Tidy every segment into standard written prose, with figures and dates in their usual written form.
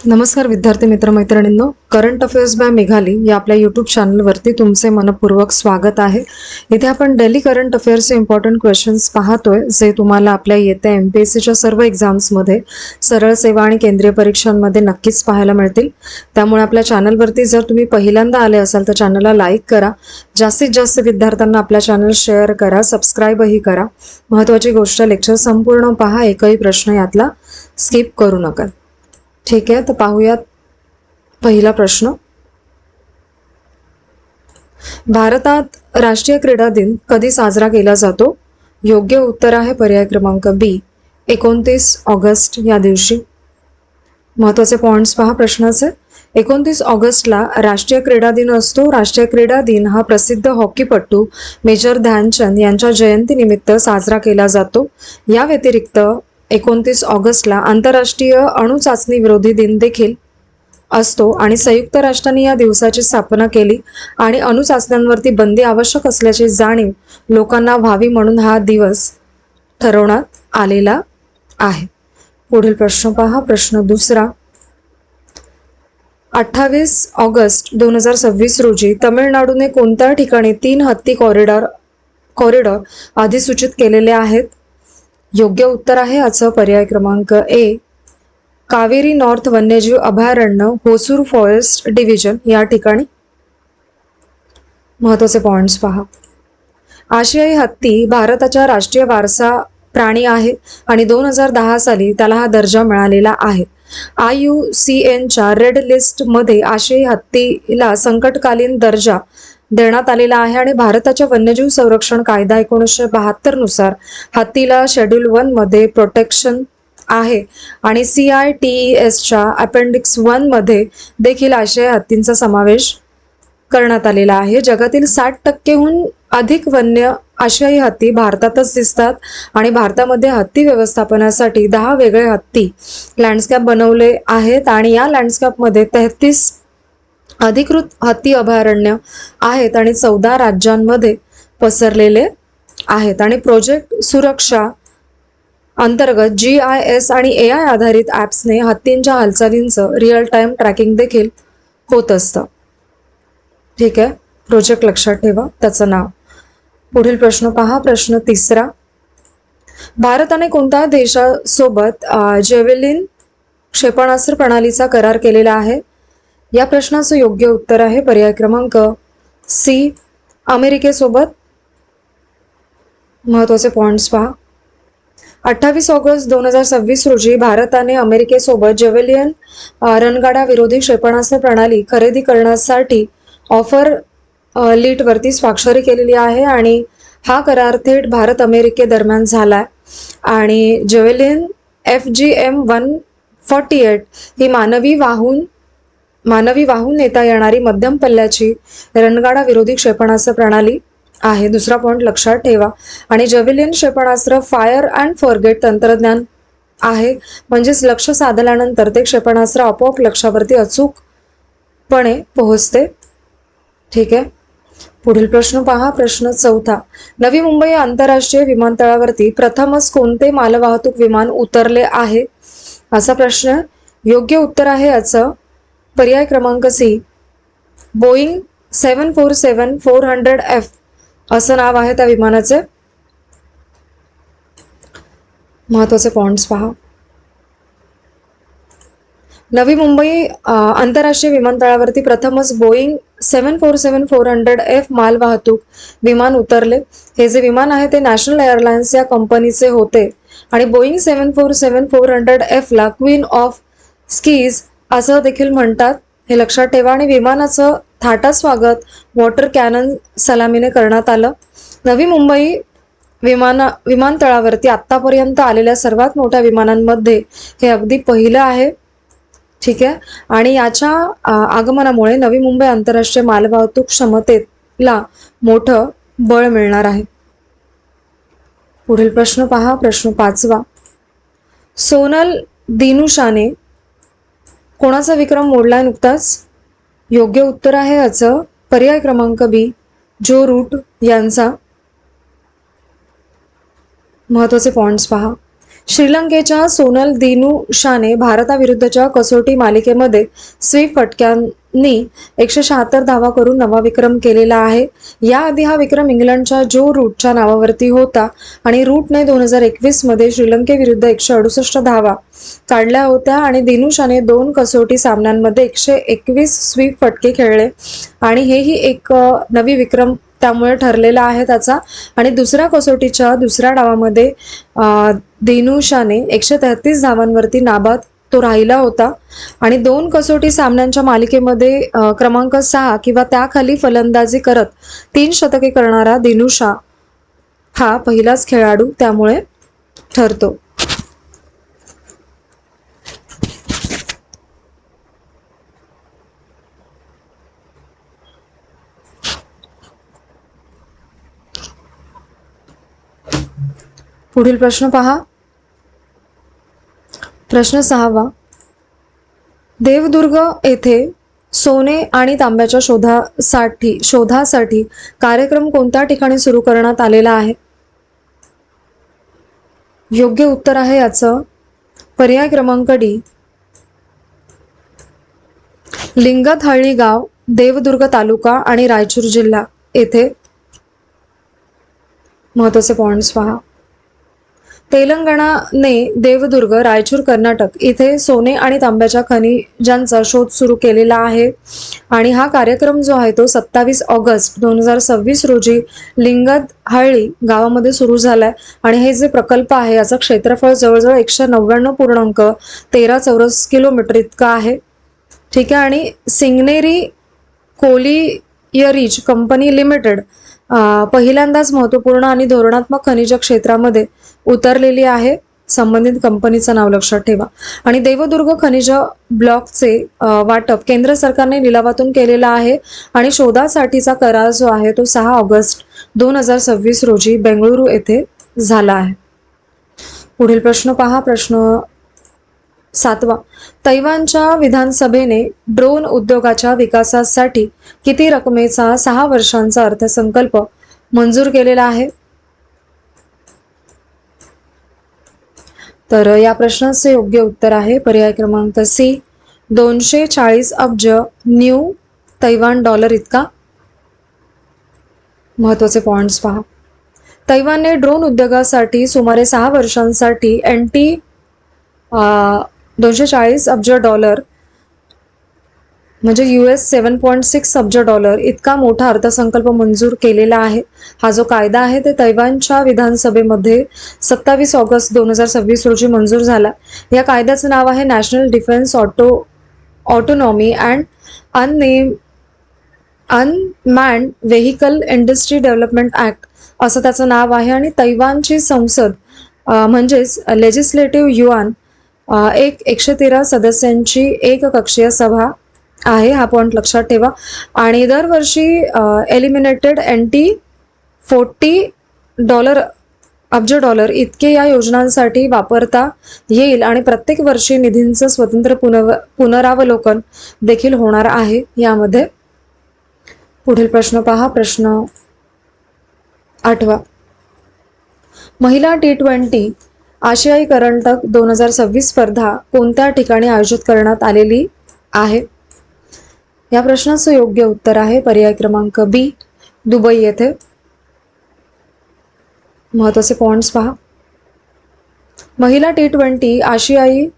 नमस्कार विद्यार्थी मित्र मैत्रिणींनो, करंट अफेअर्स बाय मेघाली या आपल्या यूट्यूब चॅनलवरती तुमचे मनपूर्वक स्वागत आहे. इथे आपण डेली करंट अफेअर्सचे इम्पॉर्टंट क्वेश्चन्स पाहतोय, जे तुम्हाला आपल्या येत्या MPSCच्या सर्व एक्झाम्समध्ये, सरळ सेवा आणि केंद्रीय परीक्षांमध्ये नक्कीच पाहायला मिळतील. त्यामुळे आपल्या चॅनलवरती जर तुम्ही पहिल्यांदा आले असाल तर चॅनलला लाईक करा, जास्तीत जास्त विद्यार्थ्यांना आपल्या चॅनल शेअर करा, सबस्क्राईबही करा. महत्त्वाची गोष्ट, लेक्चर संपूर्ण पहा, एकही प्रश्न यातला स्किप करू नका. ठीक आहे, तर पाहूयात पहिला प्रश्न. भारतात राष्ट्रीय क्रीडा दिन कधी साजरा केला जातो? योग्य उत्तर आहे पर्याय क्रमांक बी, 29 ऑगस्ट या दिवशी. महत्त्वाचे पॉइंट्स पहा प्रश्नाचे. 29 ऑगस्टला राष्ट्रीय क्रीडा दिन असतो. राष्ट्रीय क्रीडा दिन हा प्रसिद्ध हॉकीपटू मेजर ध्यानचंद यांच्या जयंतीनिमित्त साजरा केला जातो. या व्यतिरिक्त 29 ऑगस्टला आंतरराष्ट्रीय अणु चाचणी विरोधी दिन देखील असतो आणि संयुक्त राष्ट्रांनी या दिवसाची स्थापना केली आणि अणु चाचण्यांवरती बंदी आवश्यक असल्याची जाणीव लोकांना व्हावी म्हणून हा दिवस ठरवण्यात आलेला आहे. पुढील प्रश्न पहा, प्रश्न दुसरा. 28 ऑगस्ट 2026 रोजी तामिळनाडूने कोणत्या ठिकाणी 3 हत्ती कॉरिडॉर अधिसूचित केलेले आहेत? योग्य उत्तर आहे याचं पर्याय क्रमांक ए, कावेरी नॉर्थ वन्यजीव अभयारण्य, होसूर फॉरेस्ट डिव्हिजन या ठिकाणी. महत्त्वाचे पॉइंट्स पहा. आशियाई हत्ती भारताच्या राष्ट्रीय वारसा प्राणी आहे आणि 2010 साली त्याला हा दर्जा मिळालेला आहे. IUCNच्या रेड लिस्टमध्ये आशियाई हत्तीला संकटकालीन दर्जा देण्यात आलेला आहे आणि भारताच्या वन्यजीव संरक्षण कायदा 1972 नुसार हत्तीला शेड्यूल 1 मध्ये प्रोटेक्शन आहे आणि CITESच्या अपेंडिक्स 1 मध्ये देखील आशियाई हत्तींचा समावेश करण्यात आलेला आहे. जगातील 60% अधिक वन्य आशियाई हत्ती भारतातच दिसतात आणि भारतामध्ये हत्ती व्यवस्थापनासाठी 10 वेगळे हत्ती लँडस्केप बनवले आहेत आणि या लँडस्केपमध्ये 33 अधिकृत हत्ती अभयारण्य आहेत आणि 14 राज्यांमध्ये पसरलेले आहेत. आणि प्रोजेक्ट सुरक्षा अंतर्गत GIS आणि AI आधारित ॲप्सने हत्तींच्या हालचालींचं रिअल टाइम ट्रॅकिंग देखील होत असतं. ठीक आहे, प्रोजेक्ट लक्षात ठेवा त्याचं नाव. पुढील प्रश्न पहा, प्रश्न तिसरा. भारताने कोणत्या देशासोबत जेव्हेलिन क्षेपणास्त्र प्रणालीचा करार केलेला आहे? या प्रश्नाचं योग्य उत्तर आहे पर्याय क्रमांक सी, अमेरिकेसोबत. महत्त्वाचे पॉइंट्स पहा. 28 ऑगस्ट 2026 रोजी भारताने अमेरिकेसोबत जेव्हेलिन रणगाडा विरोधी क्षेपणास्त्र प्रणाली खरेदी करण्यासाठी ऑफर लीटवरती स्वाक्षरी केलेली आहे आणि हा करार थेट भारत अमेरिके दरम्यान झाला आणि जेव्हेलिन FGM-148 ही मानवी वाहून नेता येणारी मध्यम पल्ल्याची रणगाडा विरोधी क्षेपणास्त्र प्रणाली आहे. दुसरा पॉइंट लक्षात ठेवा. आणि जेव्हेलिन क्षेपणास्त्र फायर अँड फॉरगेट तंत्रज्ञान आहे, म्हणजेच लक्ष्य साधल्यानंतर ते क्षेपणास्त्र आपोआप लक्ष्यावरती अचूकपणे पोहोचते. ठीक आहे, पुढील प्रश्न पहा, प्रश्न चौथा. नवी मुंबई आंतरराष्ट्रीय विमानतळावरती प्रथमच कोणते मालवाहतूक विमान उतरले आहे? असा प्रश्न. योग्य उत्तर आहे याचं पर्याय क्रमांक सी, बोईंग 747-400F असं नाव आहे त्या विमानाचे. महत्त्वाचे पॉइंट्स पहा. नवी मुंबई आंतरराष्ट्रीय विमानतळावरती प्रथमच बोईंग 747-400F मालवाहतूक विमान उतरले. हे जे विमान आहे ते नॅशनल एअरलाइन्स या कंपनीचे होते आणि बोईंग 747-400F ला क्वीन ऑफ स्कीज असं देखील म्हणतात, हे लक्षात ठेवा. आणि विमानाचं थाटा स्वागत वॉटर कॅनन सलामीने करण्यात आलं. नवी मुंबई विमानतळावरती आत्तापर्यंत आलेल्या सर्वात मोठ्या विमानांमध्ये हे अगदी पहिलं आहे. ठीक आहे, आणि याच्या आगमनामुळे नवी मुंबई आंतरराष्ट्रीय मालवाहतूक क्षमतेला मोठं बळ मिळणार आहे. पुढील प्रश्न पहा, प्रश्न पाचवा. सोनल दिनुशाने कोणाचा विक्रम मोडलाय नुकताच? योग्य उत्तर आहे याचं पर्याय क्रमांक बी, जो रूट यांचा. महत्त्वाचे पॉइंट्स पहा. श्रीलंकेच्या सोनल दिनुशाने भारताविरुद्धच्या कसोटी मालिकेमध्ये स्वीप फटक्यांनी 176 धावा करून नवा विक्रम केलेला आहे. याआधी हा विक्रम इंग्लंडच्या जो रूटच्या नावावरती होता आणि रूटने 2021 मध्ये श्रीलंकेविरुद्ध 168 धावा काढल्या होत्या आणि दिनुशाने 2 कसोटी सामन्यांमध्ये 121 स्वीप फटके खेळले आणि हेही एक नवी विक्रम त्यामुळे ठरलेला आहे त्याचा. आणि दुसऱ्या कसोटीच्या दुसऱ्या डावामध्ये दिनुशाने 133 धावांवरती नाबाद तो राहिला होता आणि 2 कसोटी सामन्यांच्या मालिकेमध्ये क्रमांक 6 किंवा त्याखाली फलंदाजी करत 3 शतके करणारा दिनुशा हा पहिलाच खेळाडू त्यामुळे ठरतो. पुढील प्रश्न पहा. प्रश्न 6वा. देवदुर्ग येथे सोने आणि तांब्याच्या शोधासाठी कार्यक्रम कोणत्या ठिकाणी सुरू करण्यात आलेला आहे? योग्य उत्तर आहे याचं पर्याय क्रमांक डी, लिंगथळ्ळी गाव, देवदुर्ग तालुका आणि रायचूर जिल्हा येथे. महत्त्वाचे पॉइंट्स पहा. तेलंगणाने देवदुर्ग, रायचूर, कर्नाटक इथे सोने आणि तांब्याच्या खनिजांचा शोध सुरू केलेला आहे आणि हा कार्यक्रम जो आहे तो 27 ऑगस्ट 2026 रोजी लिंगथळ्ळी गावामध्ये सुरू झालाय आणि हे जे प्रकल्प आहे याचं क्षेत्रफळ जवळजवळ 199.13 चौरस किलोमीटर इतकं आहे. ठीक आहे. आणि सिंगनेरी कोलियरीज कंपनी लिमिटेड पहिल्यांदाच महत्त्वपूर्ण आणि धोरणात्मक खनिज क्षेत्रामध्ये उतरलेली आहे. संबंधित कंपनीचं नाव लक्षात ठेवा. आणि देवदुर्ग खनिज ब्लॉकचे वाटप केंद्र सरकारने लिलावातून केलेला आहे आणि शोधासाठीचा करार जो आहे तो 6 ऑगस्ट 2026 रोजी बेंगळुरू येथे झाला आहे. पुढील प्रश्न पहा. प्रश्न 7वा. तैवानच्या विधानसभेने ड्रोन उद्योगाच्या विकासासाठी किती रकमेचा 6 वर्षांचा अर्थसंकल्प मंजूर केलेला आहे? तर या प्रश्नाचे योग्य उत्तर आहे पर्याय क्रमांक सी, 240 अब्ज न्यू तैवान डॉलर इतका. महत्त्वाचे पॉइंट्स पहा. तैवानने ड्रोन उद्योगासाठी सुमारे 6 वर्षांसाठी NT 240 अब्ज डॉलर म्हणजे US 7.6 अब्ज डॉलर इतका मोठा अर्थसंकल्प मंजूर केलेला आहे. हा जो कायदा आहे ते तैवानच्या विधानसभेमध्ये 27 ऑगस्ट 2026 रोजी मंजूर झाला. या कायद्याचं नाव आहे national defence autonomy and unmanned vehicle industry development act असं त्याचं नाव आहे. आणि तैवानची संसद म्हणजेच लेजिस्लेटिव्ह युआन 113 सदस्यांची एककक्षीय सभा आहे. हा पॉइंट लक्षात ठेवा. आणि दरवर्षी एलिमिनेटेड NT 40 अब्ज डॉलर इतके या योजनांसाठी वापरता येईल आणि प्रत्येक वर्षी निधींचं स्वतंत्र पुनरावलोकन देखील होणार आहे यामध्ये. पुढील प्रश्न पहा. प्रश्न 8वा. महिला T20 आशियाई करंडक 2026 स्पर्धा कोणत्या ठिकाणी आयोजित करण्यात आलेली आहे? या प्रश्नाचं योग्य उत्तर आहे पर्याय क्रमांक बी, दुबई येथे. महत्त्वाचे पॉइंट्स पहा. महिला T20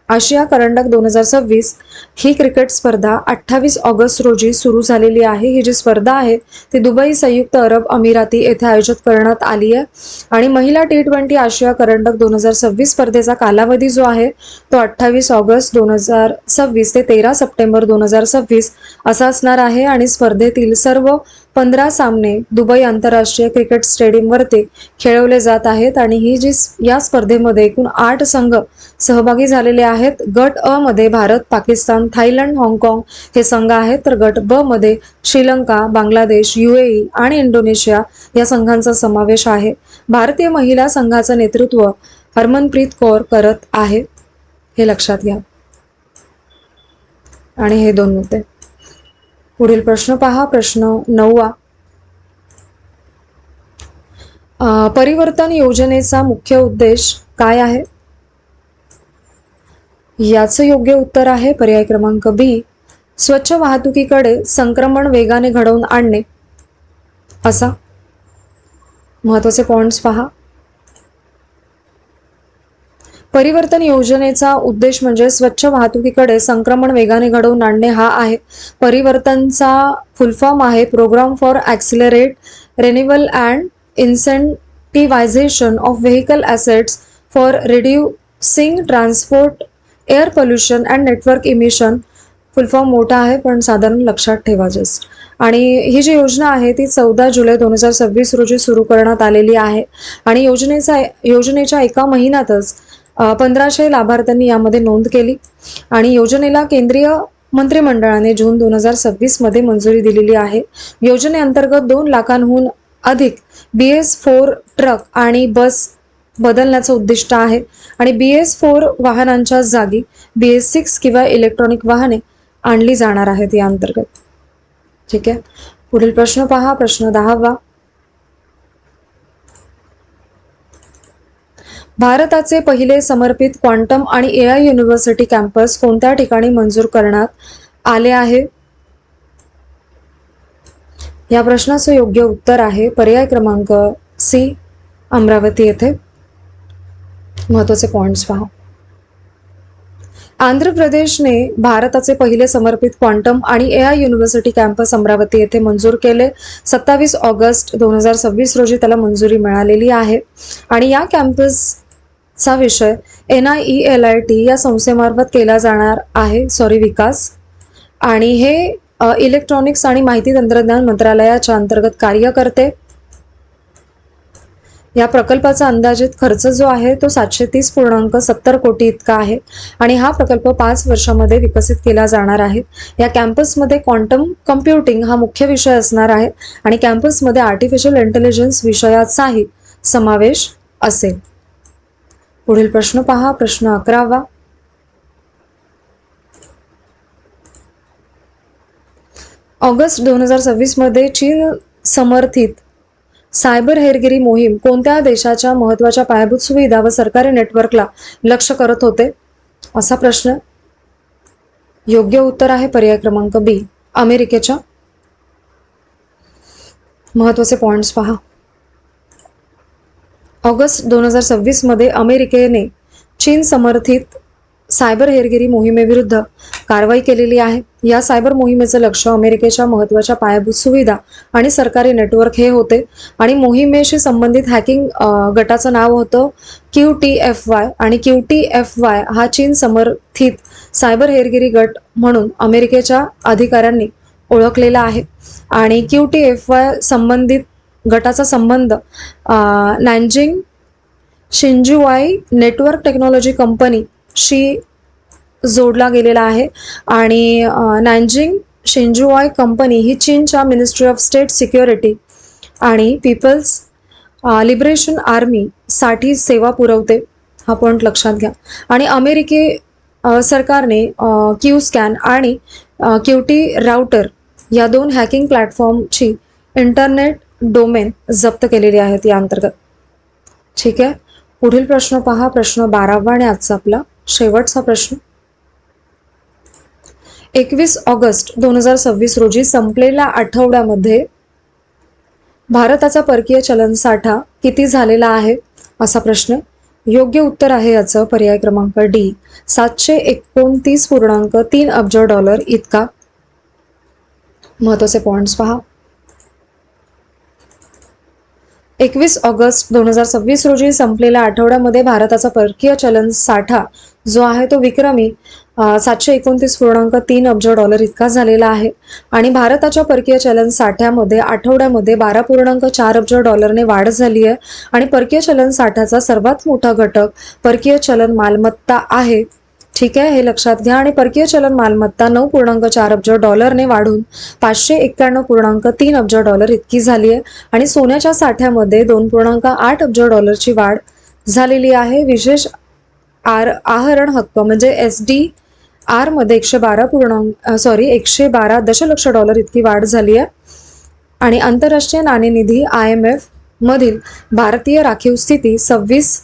आशिया करंडक 2026 ही क्रिकेट स्पर्धा 28 ऑगस्ट रोजी सुरू झालेली आहे. ही जी स्पर्धा आहे ती दुबई, संयुक्त अरब अमिराती येथे आयोजित करण्यात आली आहे. आणि महिला T20 आशिया करंडक 2026 स्पर्धेचा कालावधी जो आहे तो 28 ऑगस्ट 2026 ते 13 सप्टेंबर 2026 असा असणार आहे. आणि स्पर्धेतील सर्व 15 सामने दुबई आंतरराष्ट्रीय क्रिकेट स्टेडियमवरती खेळवले जात आहेत. आणि या स्पर्धेमध्ये एकूण 8 संघ सहभागी झालेले आहेत. गट अ मध्ये भारत, पाकिस्तान, थायलंड, हाँगकाँग हे संघ आहेत. तर गट ब मध्ये श्रीलंका, बांगलादेश, UAE आणि इंडोनेशिया या संघांचा समावेश आहे. भारतीय महिला संघाचं नेतृत्व हरमनप्रीत कौर करत आहे, हे लक्षात घ्या. आणि हे 2 मुद्दे. पुढील प्रश्न पहा. प्रश्न 9वा. परिवर्तन योजनेचा मुख्य उद्देश काय आहे? याचं योग्य उत्तर आहे पर्याय क्रमांक बी, स्वच्छ वाहतुकीकडे संक्रमण वेगाने घडवून आणणे असा. महत्त्वाचे पॉइंट्स पहा. परिवर्तन योजनेचा उद्देश म्हणजे स्वच्छ वाहतुकीकडे संक्रमण वेगाने घडवून आणणे हा आहे. परिवर्तनचा फुल फॉर्म आहे programme for accelerate renewal and incentivisation of vehicle assets for reducing transport air pollution and network emission. Full form मोठा आहे पण साधारण लक्षात ठेवा जस्ट. आणि ही जी योजना आहे ती 14 जुलै 2026 रोजी सुरू करण्यात आलेली आहे. आणि योजनेच्या एका महिन्यातच 1500 लाभार्थ्यांनी यामध्ये नोंद केली. आणि योजनेला केंद्रीय मंत्रिमंडळाने जून 2026 मध्ये मंजुरी दिलेली आहे. योजनेअंतर्गत 2 लाखांहून अधिक BS4 ट्रक आणि बस बदलण्याचं उद्दिष्ट आहे. आणि BS4 वाहनांच्या जागी BS6 किंवा इलेक्ट्रॉनिक वाहने आणली जाणार आहेत या अंतर्गत. ठीक आहे. पुढील प्रश्न पहा. प्रश्न 10वा. भारताचे पहिले समर्पित क्वांटम आणि AI युनिव्हर्सिटी कॅम्पस कोणत्या ठिकाणी मंजूर करण्यात आले आहे? या प्रश्नाचं योग्य उत्तर आहे पर्याय क्रमांक सी, अमरावती येथे. महत्त्वाचे पॉइंट्स पहा. आंध्र प्रदेशने भारताचे पहिले समर्पित क्वांटम आणि AI युनिव्हर्सिटी कॅम्पस अमरावती येथे मंजूर केले. 27 ऑगस्ट 2026 रोजी त्याला मंजुरी मिळालेली आहे. आणि या कॅम्पसचा विषय NIELIT या संस्थेमार्फत केला जाणार आहे विकास. आणि हे इलेक्ट्रॉनिक्स आणि माहिती तंत्रज्ञान मंत्रालयाच्या अंतर्गत कार्य करते. या प्रकल्पाचा अंदाजित खर्च जो आहे तो 730.70 कोटी इतका आहे. आणि हा प्रकल्प 5 वर्षांमध्ये विकसित केला जाणार आहे. या कॅम्पसमध्ये क्वांटम कम्प्युटिंग हा मुख्य विषय असणार आहे. आणि कॅम्पसमध्ये आर्टिफिशियल इंटेलिजन्स विषयाचाही समावेश असेल. पुढील प्रश्न पहा. प्रश्न 11वा. ऑगस्ट 2026 मध्ये चीन समर्थित सायबर हेरगिरी मोहीम कोणत्या देशाच्या महत्त्वाच्या पायाभूत सुविधा व सरकारी नेटवर्कला लक्ष्य करत होते? असा प्रश्न. योग्य उत्तर आहे पर्याय क्रमांक बी, अमेरिकेच्या. महत्त्वाचे पॉइंट्स पहा. ऑगस्ट 2026 मध्ये अमेरिकेने चीन समर्थित सायबर हेरगिरी मोहिमेविरुद्ध कारवाई केलेली आहे. या सायबर मोहिमेचं लक्ष अमेरिकेच्या महत्त्वाच्या पायाभूत सुविधा आणि सरकारी नेटवर्क हे होते. आणि मोहिमेशी संबंधित हॅकिंग गटाचं नाव होतं QTFY. आणि QTFY हा चीन समर्थित सायबर हेरगिरी गट म्हणून अमेरिकेच्या अधिकाऱ्यांनी ओळखलेला आहे. आणि QTFY संबंधित गटाचा संबंध नॅनजिंग शिंजुआई नेटवर्क टेक्नॉलॉजी कंपनीशी जोडला गेलेला आहे. आणि नॅनजिंग शिंजुआई कंपनी ही चीनच्या मिनिस्ट्री ऑफ स्टेट सिक्युरिटी आणि पीपल्स लिबरेशन आर्मी साठी सेवा पुरवते. हा पॉइंट लक्षात घ्या. आणि अमेरिकी सरकारने QScan आणि QT राउटर या 2 हॅकिंग प्लॅटफॉर्मची इंटरनेट डोमेन जप्त केलेली आहेत या अंतर्गत. ठीक आहे. पुढील प्रश्न पहा. प्रश्न 12वा आणि आजचा आपला शेवटचा प्रश्न. 21 ऑगस्ट 2026 रोजी संपलेल्या आठवड्यामध्ये भारताचा परकीय चलन साठा किती झालेला आहे? असा प्रश्न. योग्य उत्तर आहे याचं पर्याय क्रमांक डी, $729.3 अब्ज इतका. महत्त्वाचे पॉइंट्स पहा. 21 ऑगस्ट 2026 रोजी संपलेल्या आठवड्यामध्ये भारताचा परकीय चलन साठा जो आहे तो विक्रमी $729.3 अब्ज इतका झालेला आहे. आणि भारताच्या परकीय चलन साठ्यामध्ये आठवड्यामध्ये 12.4 अब्ज डॉलरने वाढ झाली आहे. आणि परकीय चलन साठ्याचा सर्वात मोठा घटक परकीय चलन मालमत्ता आहे. ठीक आहे, हे लक्षात घ्या. आणि परकीय चलन मालमत्ता 9.4 अब्ज डॉलरने वाढून $591.3 अब्ज इतकी झाली आहे. आणि सोन्याच्या साठ्यामध्ये 2.8 अब्ज डॉलरची वाढ झालेली आहे. विशेष आहरण हक्क म्हणजे SDR मध्ये 112 दशलक्ष डॉलर इतकी वाढ झाली आहे. आणि आंतरराष्ट्रीय नाणेनिधी IMF मधील भारतीय राखीव स्थिती 26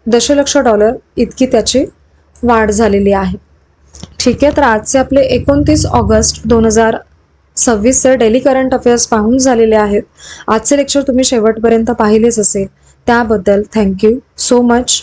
दशलक्ष डॉलर इतकी त्याची वाढ झालेली आहे. ठीक आहे, तर आजचे आपले 29 ऑगस्ट 2026चे डेली करंट अफेअर्स पाहून झालेले आहेत. आजचे लेक्चर तुम्ही शेवटपर्यंत पाहिलेच असेल, त्याबद्दल थँक्यू सो मच.